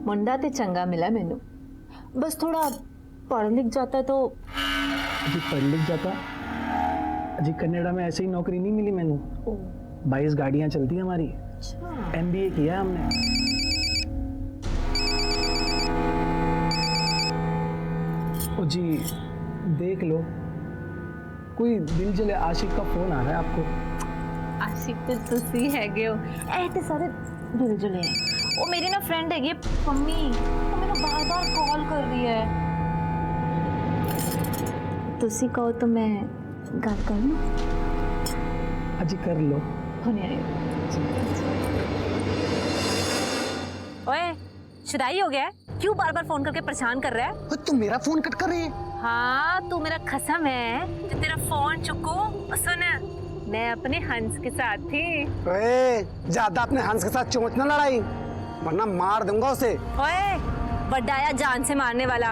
मुंडा ते चंगा मिला मैनू, बस थोड़ा पढ़ लिख जाता तो। जी पढ़ लिख जाता जी, कनाडा में ऐसे ही नौकरी नहीं मिली मैनू। 22 गाड़ियां चलती हैं हमारी। MBA किया है हमने। ओ जी देख लो, कोई दिल जले आशिक का फोन आ रहा है आपको। आशिक तो तुसी हैगे हो, ऐसे सारे दिल जले हैं। वो मेरी ना फ्रेंड हैगी पम्मी, वो मैंने बार-बार कॉल कर रही है। तुसी कहो तो मैं गल कर लूं? अजी कर लो। होने आए। ओए शुदाई हो गया है? क्यों बार-बार फोन करके परेशान कर रहा है? तू मेरा फोन कट कर रही है। हाँ तू मेरा खसम है जो तेरा फोन चुकू। सुन, मैं अपने हंस के साथ थी। ज्यादा अपने हंस के साथ चोंच ना लड़ाई, वरना मार दूंगा उसे। ओए बड्डा आया जान से मारने वाला,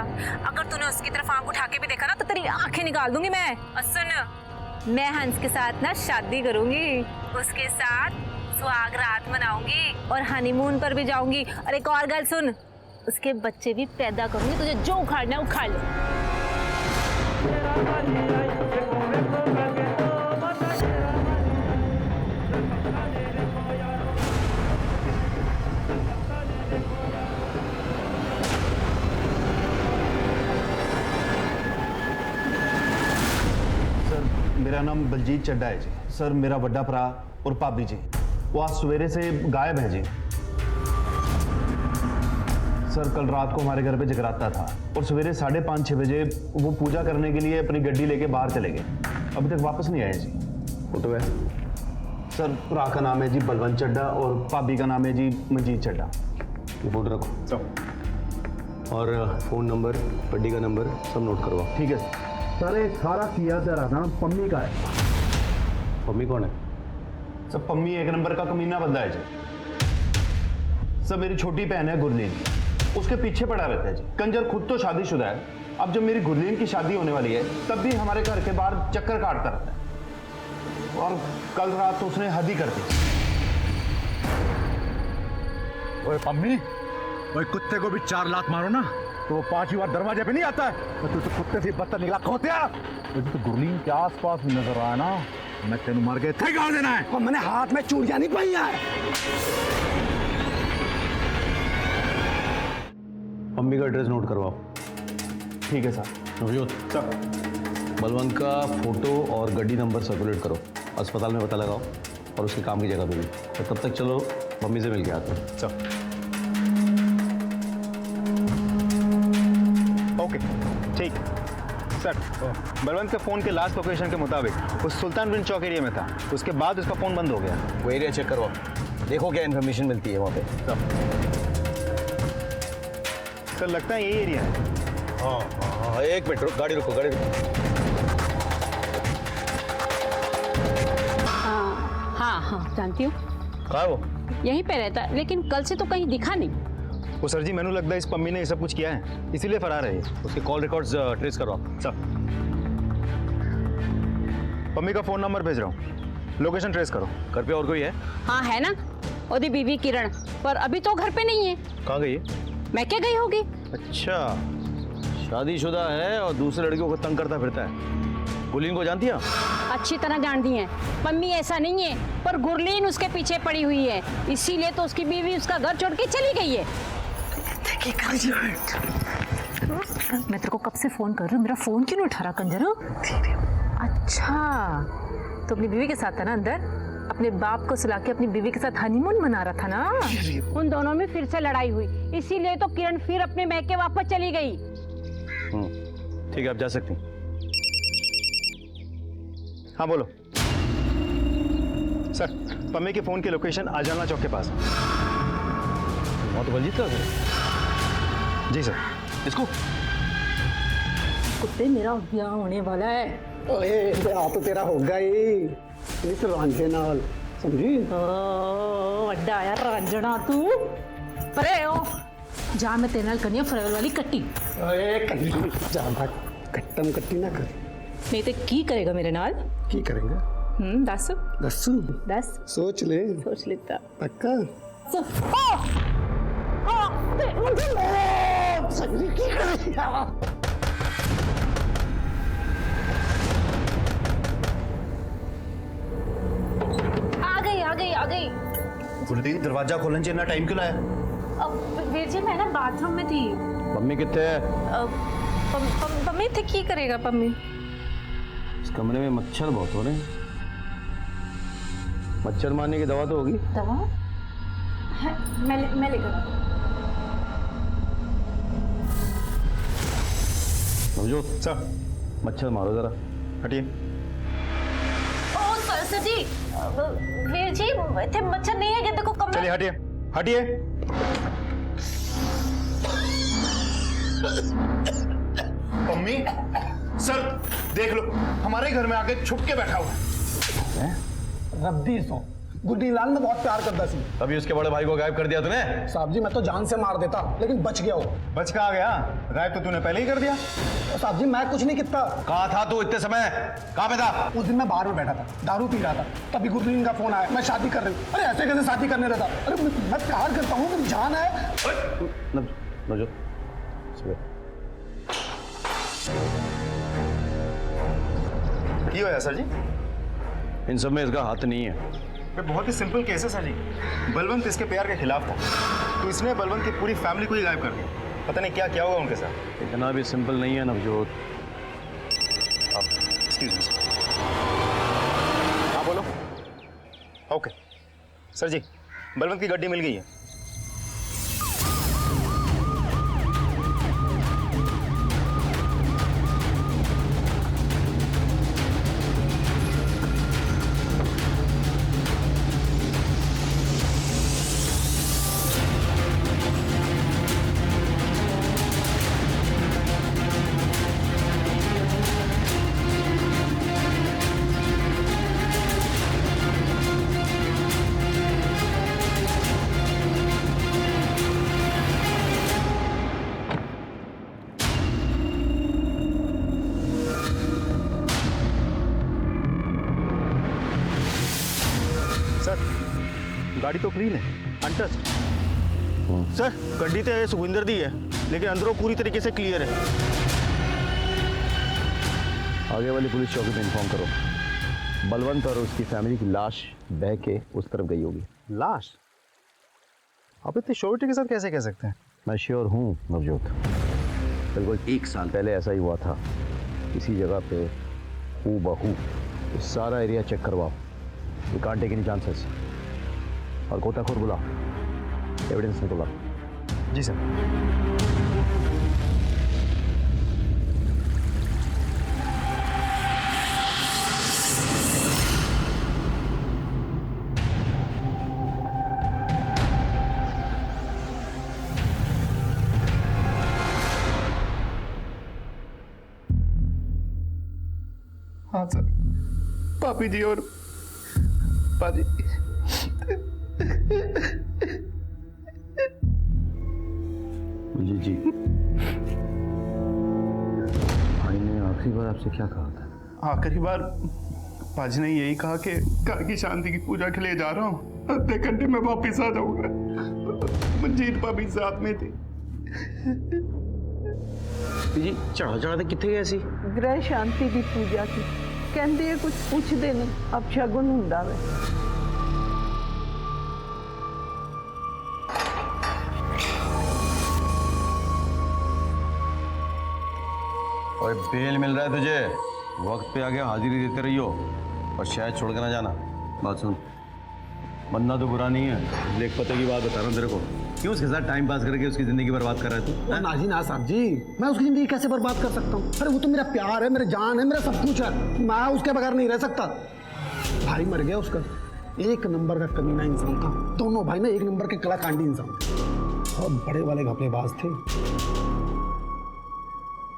अगर तूने उसकी तरफ आंख उठा के भी देखा ना तो तेरी आंखें निकाल दूंगी मैं। और सुन, मैं हंस के साथ ना शादी करूंगी, उसके साथ सुहाग रात मनाऊंगी और हनीमून पर भी जाऊंगी। और एक और गल सुन, उसके बच्चे भी पैदा करूंगी, तुझे जो उखाड़ना है उखाड़ ले। मेरा नाम बलजीत चड्डा है जी। सर मेरा बड़ा भरा और भाभी जी वो आज सवेरे से गायब है जी। सर कल रात को हमारे घर पे जगराता था और सवेरे 5:30-6 बजे वो पूजा करने के लिए अपनी गड्डी लेके बाहर चले गए, अभी तक वापस नहीं आए जी। फोटो है सर, भरा का नाम है जी बलवंत चड्डा और भाभी का नाम है जी मंजीत चड्डा। ये फोटो रखो सब, और फ़ोन नंबर, गड्डी का नंबर सब नोट करवाओ। ठीक है सर। ये सारा किया तेरा नाम पम्मी का है। पम्मी कौन है? सर पम्मी एक नंबर का कमीना बंदा है जी। सर मेरी छोटी बहन है गुरलीन, उसके पीछे पड़ा रहता है जी। कंजर खुद तो शादीशुदा है, अब जब मेरी गुरलीन की शादी होने वाली है तब भी हमारे घर के बाहर चक्कर काटता रहता है। और कल रात तो उसने हद ही कर दी। ओए पम्मी, ओए कुत्ते को भी 4 लात मारो ना तो वो 5वीं बार दरवाजे पे नहीं आता है। तू तो कुत्ते से बदतर निकला खोतिया। तो गुरलीन के आसपास भी नजर आया ना, मैं तेन मार के थे गाड़ देना है। और मैंने हाथ में चूड़ियां नहीं पहनी है। पम्मी का एड्रेस नोट करवाओ। ठीक है सर। नवजोत सर बलवंत का फोटो और गड्डी नंबर सर्कुलेट करो, अस्पताल में पता लगाओ और उसके काम की जगह पे भी। तो तब तक चलो मम्मी से मिल के आते हैं। सर ओके ठीक। सर बलवंत के फ़ोन के लास्ट लोकेशन के मुताबिक वो सुल्तान बिन चौक एरिया में था, उसके बाद उसका फ़ोन बंद हो गया। वो एरिया चेक करवाओ, देखो क्या इन्फॉर्मेशन मिलती है वहाँ पे। सर लगता है यही एरिया है। हाँ, 1 मिनट रुको, गाड़ी रुको, गाड़ी रुको। हाँ जानती हूँ। कहाँ है वो? यहीं पे रहता है, लेकिन कल से तो कहीं दिखा नहीं। वो सर जी मैंने लगता है इस पम्मी ने ये सब कुछ किया है, इसीलिए फरार है ये। उसके कॉल रिकॉर्ड्स ट्रेस करो आप। सर पम्मी का फ़ोन नंबर भेज रहा हूँ, लोकेशन ट्रेस करो। घर पे और कोई है? हाँ है ना, ओदी बीवी किरण, पर अभी तो घर पे नहीं है। कहाँ गई है? मैं क्या गई होगी? अच्छा, शादीशुदा है और दूसरे लड़कियों को तंग करता फिरता है। गुरलीन को जानती है? अच्छी तरह जानती है। मम्मी ऐसा नहीं है, पर गुरलीन उसके पीछे पड़ी हुई है, इसीलिए तो उसकी बीवी उसका घर छोड़ के चली गई है। मैं तेरे को कब से फोन कर रही हूँ, मेरा फोन क्यों नहीं उठा रहा कंजर? अच्छा तो अपनी बीवी के साथ था ना अंदर, अपने बाप को सुला के अपनी बीवी के साथ हनीमून मना रहा था ना। उन दोनों में फिर से लड़ाई हुई, इसीलिए तो किरण फिर अपने मैके वापस चली गई। ठीक है, आप जा सकती हैं। हाँ बोलो। सर पम्मी के फ़ोन की लोकेशन आजाना चौक के पास है। वहाँ तो बलजीत का घर है। जी सर। इसको कुत्ते मेरा ब्याह होने वाला है। ओए ब्याह तो तेरा होगा ही इस रांझे नाल, समझी? वड्डा आया रांझना तू। परे ओ जा, मैं तेरे नाल करनी है फरेवल वाली कट्टी। ओए कट्टी ज्यादा कट्टम कट्टी ना कर। नहीं तो की करेगा मेरे नाल? की करेंगे? दस दसू दस सोच ले। सोच लेता पक्का? ओ! ओ! आ गई। गुरलीन दरवाजा खोलन च इतना टाइम क्यों लाया? अब वीर जी मैं ना बाथरूम में थी। मम्मी कितने है? पम्मी थे की करेगा पम्मी? इस कमरे में मच्छर बहुत हो रहे हैं। मच्छर मारने की दवा तो होगी। दवा है, मैं लेकर समझो सर मच्छर मारो जरा। हटिए। ओ सर जी, वीर जी थे मच्छर नहीं है, ये देखो कमरे। चलिए हटिए हटिए। मम्मी सर देख लो, हमारे घर में आके छुप के बैठा हुआ है। रद्दी सो गुड्डी लाल में बहुत प्यार करता सी। अभी उसके बड़े भाई को गायब कर दिया तूने। साहब जी मैं तो जान से मार देता, लेकिन बच गया हो। बच कहाँ गया? गायब तो तूने पहले ही कर दिया। साहब जी मैं कुछ नहीं किया। कहाँ था तू इतने समय? कहाँ पे था? उस दिन मैं बाहर में बैठा था, दारू पी रहा था, तभी गुरलीन का फोन आया, मैं शादी कर रही हूँ। अरे ऐसे कैसे शादी करने देता? अरे मैं प्यार करता हूँ, मेरी जान है। नवजोत की होया सर जी? इन सब में इसका हाथ नहीं है। ये बहुत ही सिंपल केस है सर जी। बलवंत इसके प्यार के खिलाफ था, तो इसने बलवंत की पूरी फैमिली को ही गायब कर दिया। पता नहीं क्या क्या होगा उनके साथ। इतना भी सिंपल नहीं है नवजोत। Excuse me sir. हाँ बोलो। ओके सर जी, बलवंत की गड्डी मिल गई है। गाड़ी तो क्लीन है, अनटच्ड। सर गड्डी तो सुखविंदर दी है, लेकिन अंदरों पूरी तरीके से क्लियर है। आगे वाली पुलिस चौकी पे इन्फॉर्म करो। बलवंत और उसकी फैमिली की लाश बह के उस तरफ गई होगी। लाश? आप इतनी श्योरिटी के साथ कैसे कह सकते हैं? मैं श्योर हूँ नवजोत। बिल्कुल 1 साल पहले ऐसा ही हुआ था। इसी जगह पे हूबहू सारा एरिया चेक करवाओ। You can't take any chances. और गोताखोर बुलाओ, एविडेंस निकलवाओ। जी सर। हाँ सर, पापी जी और पाजी। जी भाई ने आखिरी बार आपसे क्या कहा था? आखिरी बार पाजी ने यही कहा कि घर की शांति की पूजा के लिए जा रहा हूँ, आधे घंटे में वापिस आ जाऊंगा। मंजीत भाभी साथ में थी। जी चढ़ा तो कितने गए सी? ग्रह शांति की पूजा की कहते हैं, कुछ पूछते नहीं, अब शगुन हुंदा वे। और बेल मिल रहा है तुझे, वक्त पे आके हाजिरी देते रहियो और शायद छोड़ के ना जाना। बात सुन, बंदा तो बुरा नहीं है, लेख पते की बात बता रहा हूँ तेरे को। क्यों उसके साथ टाइम पास करके उसकी जिंदगी बर्बाद कर रहा है तू? ना जी ना साहब जी, मैं उसकी जिंदगी कैसे बर्बाद कर सकता हूँ? अरे वो तो मेरा प्यार है, मेरी जान है, मेरा सब कुछ है। मैं उसके बगैर नहीं रह सकता। भाई मर गया उसका, 1 नंबर का कमीना इंसान था। दोनों भाई ना 1 नंबर के कलाकांडी इंसान, बहुत बड़े वाले घपलेबाज थे।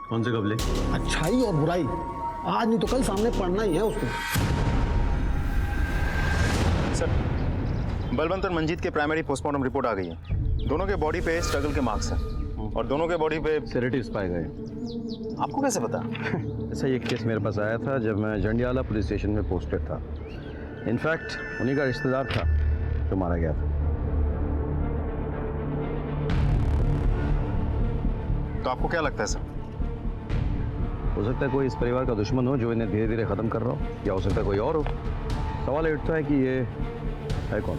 कौन से कबले? अच्छाई और बुराई आज नहीं तो कल सामने पड़ना ही है उसको। सर, बलवंत और मंजीत के प्राइमरी पोस्टमार्टम रिपोर्ट आ गई है। दोनों के बॉडी पे स्ट्रगल के मार्क्स हैं और दोनों के बॉडी पे सेडेटिव्स पाए गए। आपको कैसे पता? ऐसा एक केस मेरे पास आया था जब मैं जंडियाला पुलिस स्टेशन में पोस्टेड था। इनफैक्ट उन्हीं का रिश्तेदार था जो मारा गया था। तो आपको क्या लगता है सर? हो सकता है कोई इस परिवार का दुश्मन हो जो इन्हें धीरे धीरे खत्म कर रहा हो, या हो सकता है कोई और हो। सवाल ये उठता है कि ये है कौन?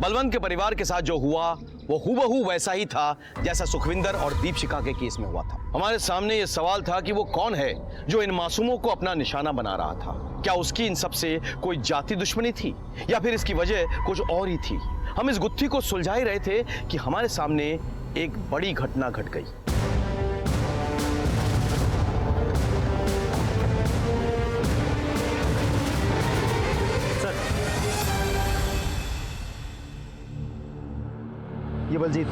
बलवंत के परिवार के साथ जो हुआ वो हूबहू वैसा ही था जैसा सुखविंदर और दीपशिखा के केस में हुआ था। हमारे सामने ये सवाल था कि वो कौन है जो इन मासूमों को अपना निशाना बना रहा था। क्या उसकी इन सब से कोई जाति दुश्मनी थी या फिर इसकी वजह कुछ और ही थी? हम इस गुत्थी को सुलझा ही रहे थे कि हमारे सामने एक बड़ी घटना घट गई। ये बलजीत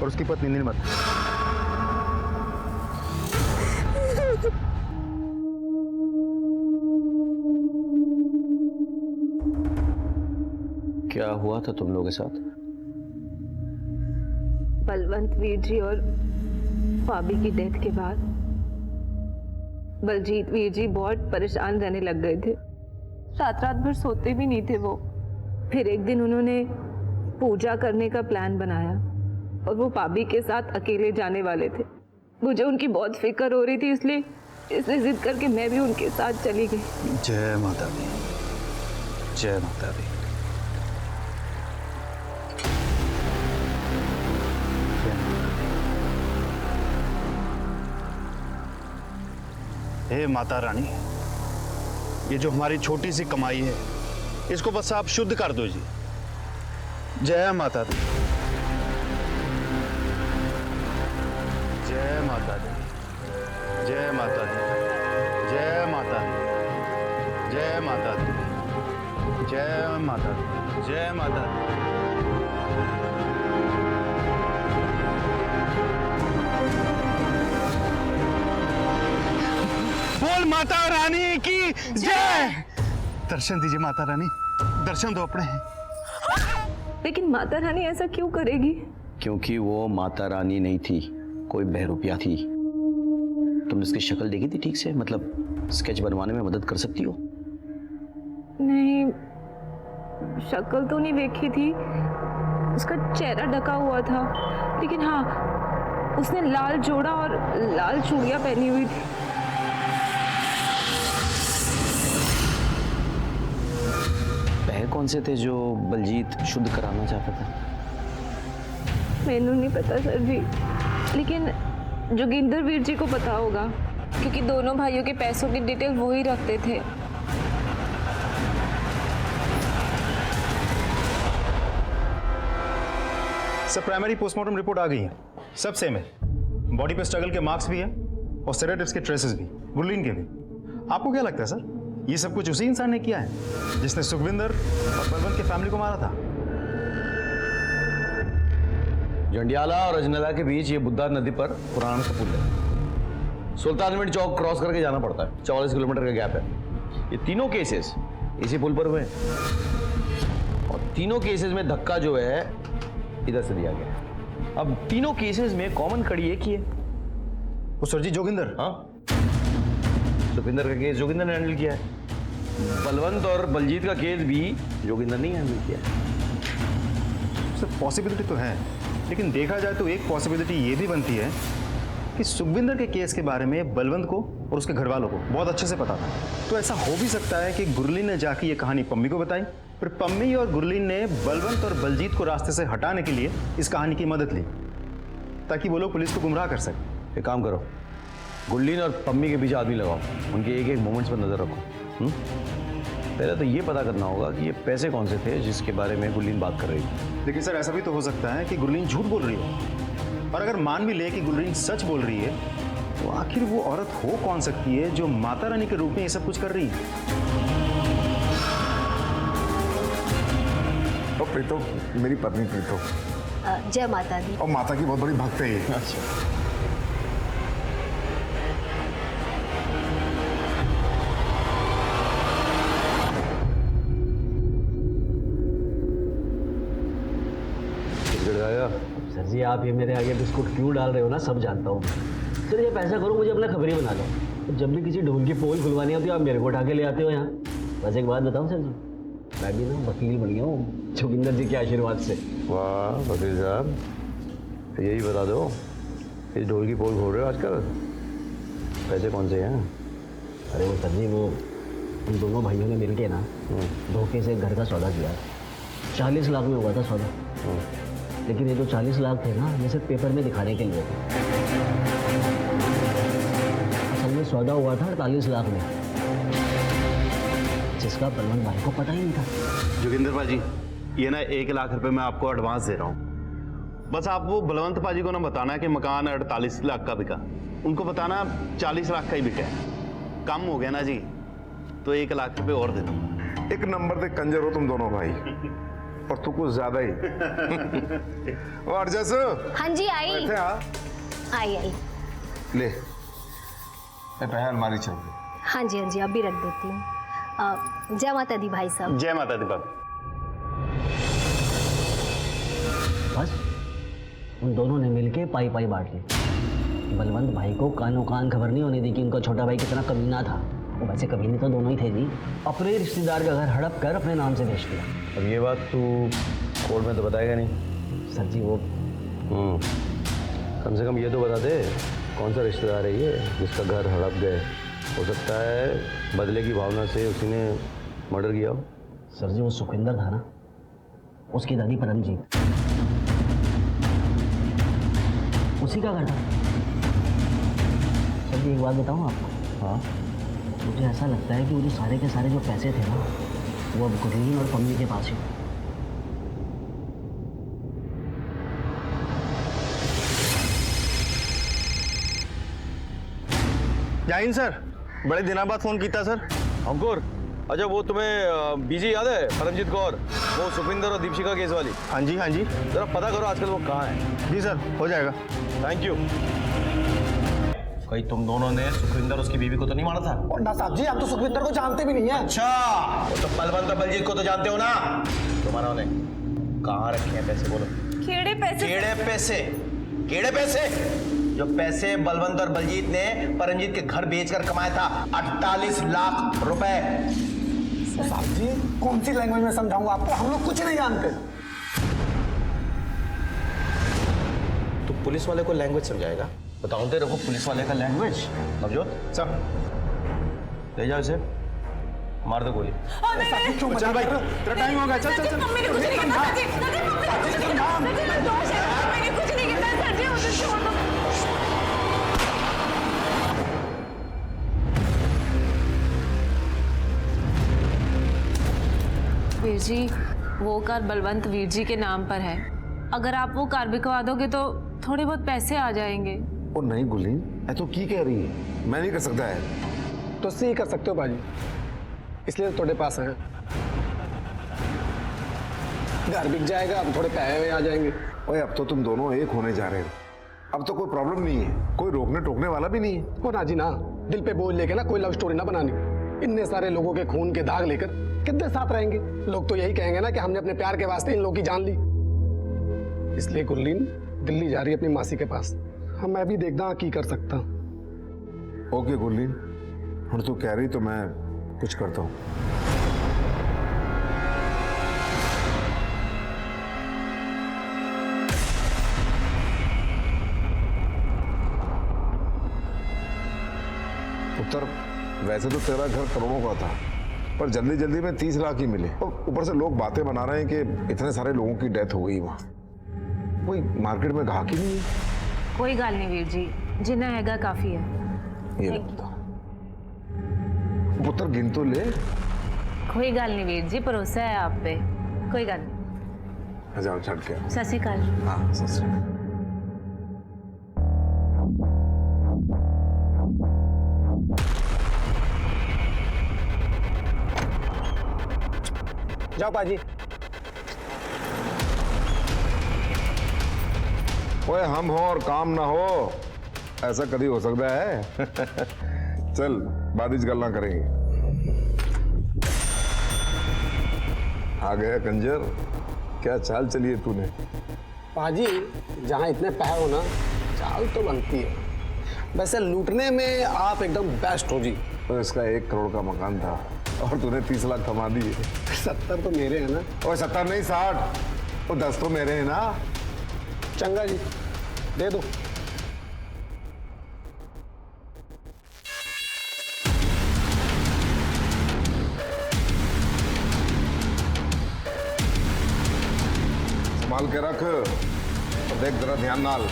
और उसकी पत्नी नीलमत। क्या हुआ था तुम लोगों के साथ? बलवंत वीर जी और भाभी की डेथ के बाद बलजीत वीर जी बहुत परेशान रहने लग गए थे। रात रात भर सोते भी नहीं थे वो। फिर एक दिन उन्होंने पूजा करने का प्लान बनाया और वो भाभी के साथ अकेले जाने वाले थे। मुझे उनकी बहुत फिक्र हो रही थी, इसलिए जिद करके मैं भी उनके साथ चली गई। जय माता दी, जय माता दी। हे माता रानी, ये जो हमारी छोटी सी कमाई है इसको बस आप शुद्ध कर दो जी। जय माता दी, जय माता दी, जय माता दी, जय माता दी, जय माता दी, जय माता दी, जय माता दी। बोल माता रानी की जय। दर्शन दीजिए माता रानी, दर्शन दो अपने। लेकिन माता रानी ऐसा क्यों करेगी? क्योंकि वो माता रानी नहीं थी, कोई बहरूपिया थी। तुमने इसकी शक्ल देखी थी ठीक से? मतलब स्केच बनवाने में मदद कर सकती हो? नहीं, शक्ल तो नहीं देखी थी, उसका चेहरा ढका हुआ था। लेकिन हाँ, उसने लाल जोड़ा और लाल चूड़ियां पहनी हुई थी। वह कौन से थे जो बलजीत शुद्ध कराना चाहता था? मैनू नहीं पता सर जी, लेकिन जोगिंदर वीर जी को पता होगा क्योंकि दोनों भाइयों के पैसों की डिटेल वो ही रखते थे। सर प्राइमरी पोस्टमार्टम रिपोर्ट आ गई है, सब सेम है। बॉडी पे स्ट्रगल के मार्क्स भी है और सेडेटिव्स के ट्रेसेस भी, गुरलीन के भी। आपको क्या लगता है सर, ये सब कुछ उसी इंसान ने किया है जिसने सुखविंदर और बलवंत के फैमिली को मारा था? जंडियाला और अजनला के बीच ये बुद्धा नदी पर पुराना सा पुल है। सुल्तानविंड चौक क्रॉस करके जाना पड़ता है, 44 किलोमीटर का गैप है। ये तीनों केसेस इसी पुल पर हुए हैं और तीनों केसेस में धक्का जो है इधर से दिया गया है। अब तीनों केसेस में कॉमन कड़ी एक ही है। वो सर जी जोगिंदर। हाँ, सुखविंदर का केस जोगिंदर ने हैंडल किया है। बलवंत और बलजीत का केस भी जोगिंदर ने हैंडल किया है। सर पॉसिबिलिटी तो है, लेकिन देखा जाए तो एक पॉसिबिलिटी ये भी बनती है कि सुखविंदर के केस के बारे में बलवंत को और उसके घर वालों को बहुत अच्छे से पता था। तो ऐसा हो भी सकता है कि गुरलीन ने जाके ये कहानी पम्मी को बताई, फिर पम्मी और गुरलीन ने बलवंत और बलजीत को रास्ते से हटाने के लिए इस कहानी की मदद ली ताकि वो लोग पुलिस को गुमराह कर सकें। एक काम करो, गुरलीन और पम्मी के पीछे आदमी लगाओ, उनके एक एक मोमेंट्स पर नजर रखो। पहले तो ये पता करना होगा कि ये पैसे कौन से थे जिसके बारे में गुरलीन बात कर रही थी। लेकिन सर ऐसा भी तो हो सकता है कि गुरलीन झूठ बोल रही हो, और अगर मान भी ले कि गुरलीन सच बोल रही है तो आखिर वो औरत हो कौन सकती है जो माता रानी के रूप में ये सब कुछ कर रही है? तो प्रीतो, मेरी पत्नी प्रीतो। जय माता दी। और माता की बहुत बड़ी भक्त है ये। अच्छा, सर जी आप ये मेरे आगे बिस्कुट क्यों डाल रहे हो ना, सब जानता हूँ। सर ये पैसा करो, मुझे अपना खबरी बना लो। जब भी किसी ढोल की पोल खुलवानी होती है आप मेरे को उठा के ले आते हो यहाँ। बस एक बात बताऊँ सर जी, मैं भी ना वकील बन गया हूँ जोगिंदर जी के आशीर्वाद से। वाह वकील साहब, यही बता दो, इस ढोल की पोल घोड़ रहे हो आजकल, पैसे कौन से हैं? अरे वो सर जी, वो उन दोनों भाइयों ने मिलके ना धोखे से घर का सौदा किया। 40 लाख में हुआ था सौदा। लेकिन ये जो 40 लाख थे ना, ये सिर्फ पेपर में दिखाने के लिए थे। असल में सौदा हुआ था 48 लाख में, जिसका बलवंत भाई को पता ही नहीं था। जोगिंदर पाजी, ये ना 1 लाख रुपए मैं आपको एडवांस दे रहा हूँ। बस आप वो बलवंत पाजी को ना बताना कि मकान 48 लाख का बिका, उनको बताना 40 लाख का ही बिका है। कम हो गया ना जी, तो 1 लाख रुपए और दे दूँ। एक नंबर पे कंजर हो तुम दोनों भाई, और तू कुछ ज्यादा ही। और जैसे हाँ जी आई आई आई ले पहले अलमारी चल रही। हाँ जी अभी रख देती हूँ। जय माता दी भाई साहब। जय माता दी भाभी। बस उन दोनों ने मिलके पाई पाई बांट ली। बलवंत भाई को कानों कान खबर नहीं होने दी कि उनका छोटा भाई कितना कमीना था। वो वैसे कमीने तो दोनों ही थे जी। अपने रिश्तेदार का घर हड़प कर अपने नाम से बेच दिया। अब ये बात तू कोर्ट में तो बताएगा नहीं? सर जी वो कम से कम ये तो बता दे, कौन सा रिश्तेदार है ये जिसका घर हड़प गए? हो सकता है बदले की भावना से उसी ने मर्डर किया हो। सर जी वो सुखविंदर था ना, उसकी दादी परमजीत, उसी का घर था। सर जी एक बात बताऊँ आपको? हाँ, मुझे ऐसा लगता है कि वो जो सारे के सारे जो पैसे थे ना, वो अब गुरलीन और पम्मी के पास ही। जाइन सर, बड़े दिनों बाद फोन किया सर। अंकुर, अच्छा वो तुम्हें बीजी याद है, परमजीत कौर, वो सुखविंदर और दीपशिका केस वाली? हाँ जी हाँ जी। जरा पता करो आजकल वो कहाँ है। जी सर, हो जाएगा। Thank you. कहीं तुम दोनों ने सुखविंदर उसकी बीवी को तो नहीं मारा था? और ना साहब जी, हम तो सुखविंदर को जानते भी नहीं है। अच्छा, वो तो बलवंत और बलजीत को तो जानते हो ना? तुम्हारा ने कहाँ रखे हैं पैसे, बोलो? केड़े पैसे? केड़े पैसे? केड़े पैसे? जो पैसे बलवंत और बलजीत ने परमजीत के घर बेचकर कमाया था, 48 लाख रुपए। साहब जी कौन सी लैंग्वेज में समझाऊंगा आपको, हम लोग कुछ नहीं जानते। तू पुलिस वाले को लैंग्वेज समझाएगा? बताऊं तेरे को पुलिस वाले का लैंग्वेज? नवजोत सर, ले जाओ इसे, मार दो गोली। चल भाई, तेरा टाइम हो गया, चल चल चल। मैंने कुछ नहीं किया सर जी। मैंने दोष है, मैंने कुछ नहीं किया सर जी, मुझे छोड़ दो। वीर जी, वो कार बलवंत वीर जी के नाम पर है। अगर आप वो कार बिकवा दोगे तो थोड़े बहुत पैसे आ जाएंगे। ओ नहीं गुरलीन, ऐ तो की कह रही है, मैं नहीं कर सकता है। तो सही कर सकते हो बाजी, इसलिए तो थोड़े पास है। घर बिक जाएगा, अब थोड़े पैसे आ जाएंगे। ओए अब तो तुम दोनों एक होने जा रहे हो, अब तो कोई प्रॉब्लम नहीं है, कोई रोकने टोकने वाला भी नहीं है। वो ना जी ना, दिल पे बोझ लेके ना कोई लव स्टोरी ना बनानी। इतने सारे लोगों के खून के दाग लेकर कितने साथ रहेंगे? लोग तो यही कहेंगे ना कि हमने अपने प्यार के वास्ते इन लोगों की जान ली। इसलिए गुरलीन दिल्ली जा रही है अपनी मासी के पास। हाँ मैं भी देखता की कर सकता। ओके गुरलीन, हम तू कह रही तो मैं कुछ करता हूँ। उत्तर, वैसे तो तेरा घर करोड़ों का था, पर जल्दी जल्दी में 30 लाख ही मिले, और ऊपर से लोग बातें बना रहे हैं कि इतने सारे लोगों की डेथ हो गई वहां। कोई मार्केट में ग्राहक ही नहीं है। कोई गल नहीं वीर जी, जिन्ना हैगा काफी है। ये ले बता। पुत्र गिन तो ले। कोई गल नहीं वीर जी, भरोसा है आप पे, कोई गल नहीं। जाओ छड़ के। सत श्री अकाल। हाँ सत श्री अकाल। जाओ बाजी। ओए हम हो और काम ना हो, ऐसा कभी हो सकता है? चल बादिश गल्ला करेंगे। आ गया कंजर, क्या चाल चलिए तूने? बाजी जहाँ इतने पैसे हो ना, चाल तो बनती है। वैसे लूटने में आप एकदम बेस्ट हो जी। तो इसका 1 करोड़ का मकान था और तूने 30 लाख कमा दिए। 70 तो मेरे हैं ना। और 70 नहीं 60, और 10 तो मेरे हैं ना। चंगा जी, दे दो। संभाल के रख और देख जरा ध्यान नाल।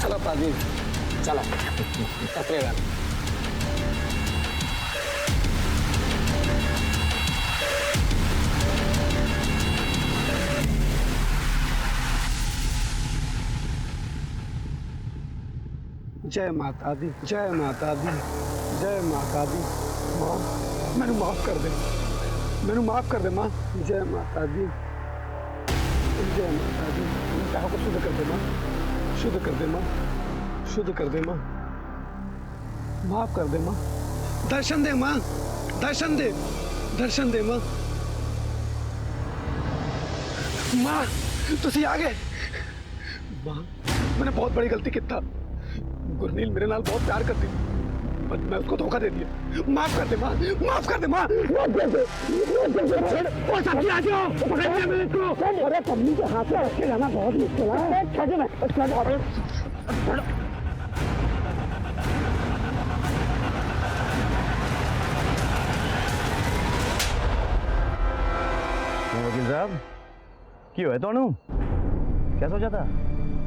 चलो पाजी चलो टकरेगा। जय माता दी, जय माता दी, जय माता दी। माँ मैनू माफ कर दे, मैनू माफ कर दे माँ। जय माता दी, जय माता दी। कहा को शुद्ध कर दे माँ, शुद्ध कर दे माँ, शुद्ध कर दे माँ, माफ कर दे माँ। दर्शन दे माँ, दर्शन दे, दर्शन दे माँ। माँ तुसी आ गए। माँ मैंने बहुत बड़ी गलती की था। गुरनील मेरे नाल बहुत प्यार करती थी, पर मैं उसको धोखा दे दिया। माफ कर दे माँ, माफ कर दे माँ, माफ कर दे। ओ साथी आ जाओ, पकड़ लिया मैंने इसको। अरे पम्मी के हाथ में रख के जाना बहुत मुश्किल है। छोड़ मैं, वकील साहब क्यों है तोनू? क्या सोचा था?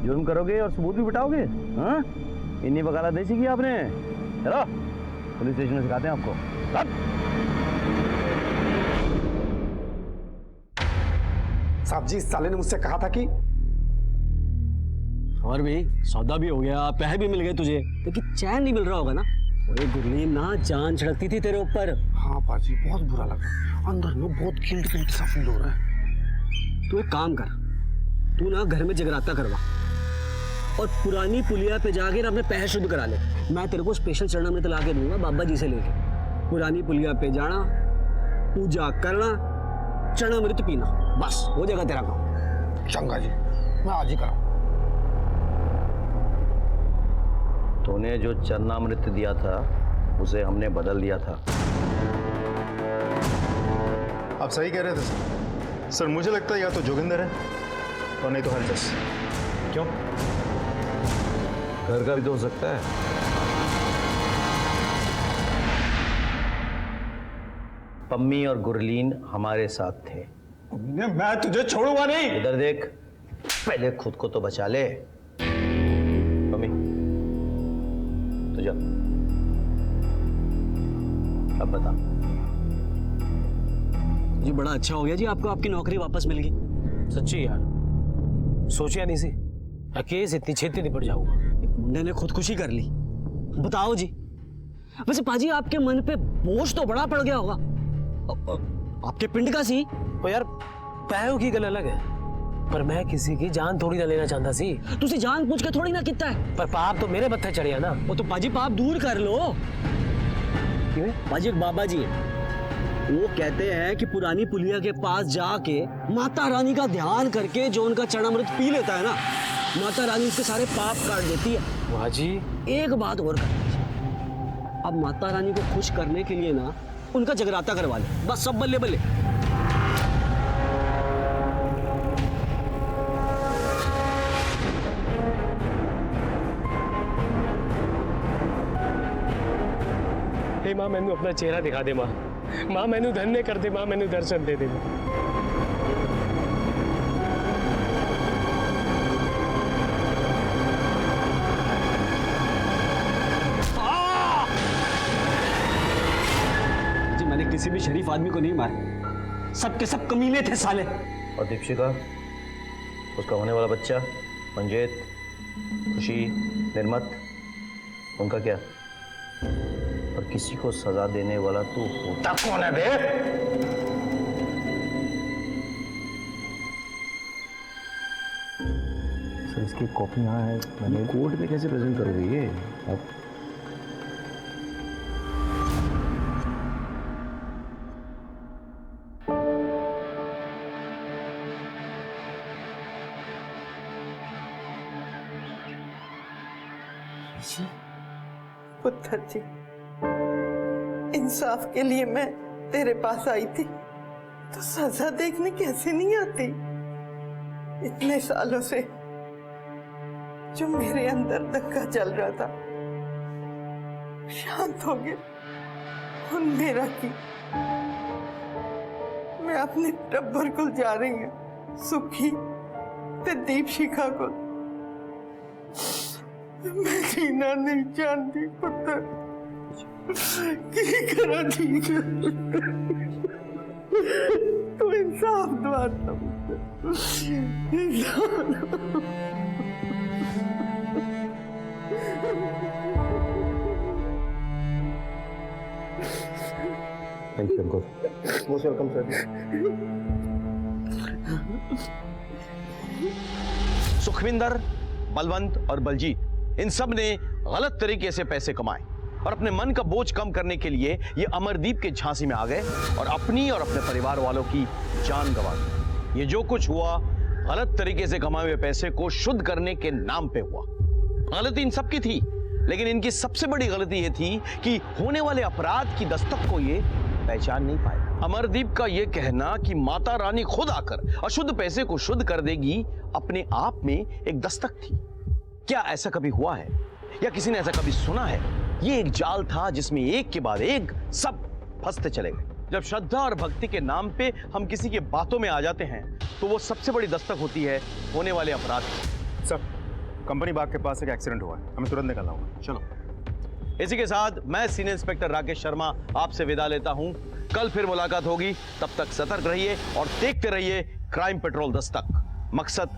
जुर्म करोगे और सबूत भी बिठाओगे? हाँ इन्हीं वकालत नहीं सीखी आपने? चलो पुलिस स्टेशन में सिखाते हैं आपको। साहब जी साले ने मुझसे कहा था कि और भी सौदा भी हो गया, पैसे भी मिल गए तुझे, लेकिन चैन नहीं मिल रहा होगा ना? अरे गुरलीन ना जान छिड़कती थी तेरे ऊपर। हाँ पाजी बहुत बुरा लगा, अंदर में बहुत गिल्ट गिल्ट सा फील हो रहा है। तू एक काम कर, तू ना घर में जगराता करवा और पुरानी पुलिया पे जाके ना अपने पैसे शुद्ध करा ले। मैं तेरे को स्पेशल चरणामृत ला के दूंगा बाबा जी से लेके। पुरानी पुलिया पे जाना, पूजा करना, चरणामृत पीना, बस हो जाएगा तेरा काम। चंगा जी मैं आज ही कराऊं। तूने जो चरणामृत दिया था उसे हमने बदल दिया था। आप सही कह रहे थे सर। सर मुझे लगता है या तो जोगिंदर है और नहीं तो हरजस। क्यों? घर का भी तो हो सकता है। पम्मी और गुरलीन हमारे साथ थे। मैं तुझे छोड़ूंगा नहीं। इधर देख, पहले खुद को तो बचा ले। पम्मी तो जा, अब बता। जी बड़ा अच्छा हो गया जी, आपको आपकी नौकरी वापस मिल गई। सच्ची यार सोचा नहीं सी केस इतनी छेती निपट जाऊंगा। मुंडे ने खुदकुशी कर ली। बताओ जी, वैसे पाजी आपके मन पे बोझ तो बड़ा पड़ गया होगा। आपके पिंड का सी। तो यार पैरों की गल अलग है, पर मैं किसी की जान थोड़ी ना लेना चाहता सी। तुझे जान पूछ के थोड़ी ना कितना है, पर पाप तो मेरे मत्थे चढ़िया ना। वो तो पाजी पाप दूर कर लो। क्यों? पाजी एक बाबा जी है, वो कहते हैं कि पुरानी पुलिया के पास जाके माता रानी का ध्यान करके जो उनका चरणामृत पी लेता है ना, माता रानी उसके सारे पाप काट देती है। वाह जी। एक बात और कर लीजिए, अब माता रानी को खुश करने के लिए ना उनका जगराता करवा ले, बस सब बल्ले बल्ले। हे माँ मैनू अपना चेहरा दिखा दे। माँ माँ मैनू धन्य कर दे। माँ मैनू दर्शन दे दे। जी मैंने किसी भी शरीफ आदमी को नहीं मारा, सबके सब कमीने थे साले। और दीपशिका, उसका होने वाला बच्चा मंजेत, खुशी, निर्मत, उनका क्या? और किसी को सजा देने वाला तू होता कौन है बे? सर इसकी कॉपी यहाँ है, मैंने कोर्ट में कैसे प्रेजेंट करोगे ये आप? पुत्र जी इंसाफ के लिए मैं तेरे पास आई थी, तो सजा देखने कैसे नहीं आती? इतने सालों से जो मेरे अंदर धक्का चल रहा था शांत हो गया। और मेरा की मैं अपने टब्बर को जा रही हूँ, सुखी ते दीपशिखा को। मैं जीना नहीं चाहती पुत्र, की करा ठीक है। तू इंसाफ दवाता thank you uncle. Most welcome sir. Sukhwinder, Balwant और बलजीत इन सब ने गलत तरीके से पैसे कमाए और अपने मन का बोझ कम करने के लिए ये अमरदीप के झांसे में आ गए और अपनी और अपने परिवार वालों की जान गंवा दी। ये जो कुछ हुआ गलत तरीके से कमाए हुए पैसे को शुद्ध करने के नाम पे हुआ। गलती इन सबकी थी, लेकिन इनकी सबसे बड़ी गलती ये थी कि होने वाले अपराध की दस्तक को ये पहचान नहीं पाए। अमरदीप का यह कहना कि माता रानी खुद आकर अशुद्ध पैसे को शुद्ध कर देगी अपने आप में एक दस्तक थी। क्या ऐसा कभी हुआ है या किसी ने ऐसा कभी सुना है? ये एक जाल था जिसमें एक के बाद एक सब फंसते चले गए। जब श्रद्धा और भक्ति के नाम पे हम किसी के बातों में आ जाते हैं तो वो सबसे बड़ी दस्तक होती है होने वाले अपराध की। सर, कंपनी बाग के पास एक एक्सीडेंट हुआ है, हमें तुरंत निकलना होगा। चलो। इसी के साथ मैं सीनियर इंस्पेक्टर राकेश शर्मा आपसे विदा लेता हूं। कल फिर मुलाकात होगी, तब तक सतर्क रहिए और देखते रहिए क्राइम पेट्रोल दस्तक। मकसद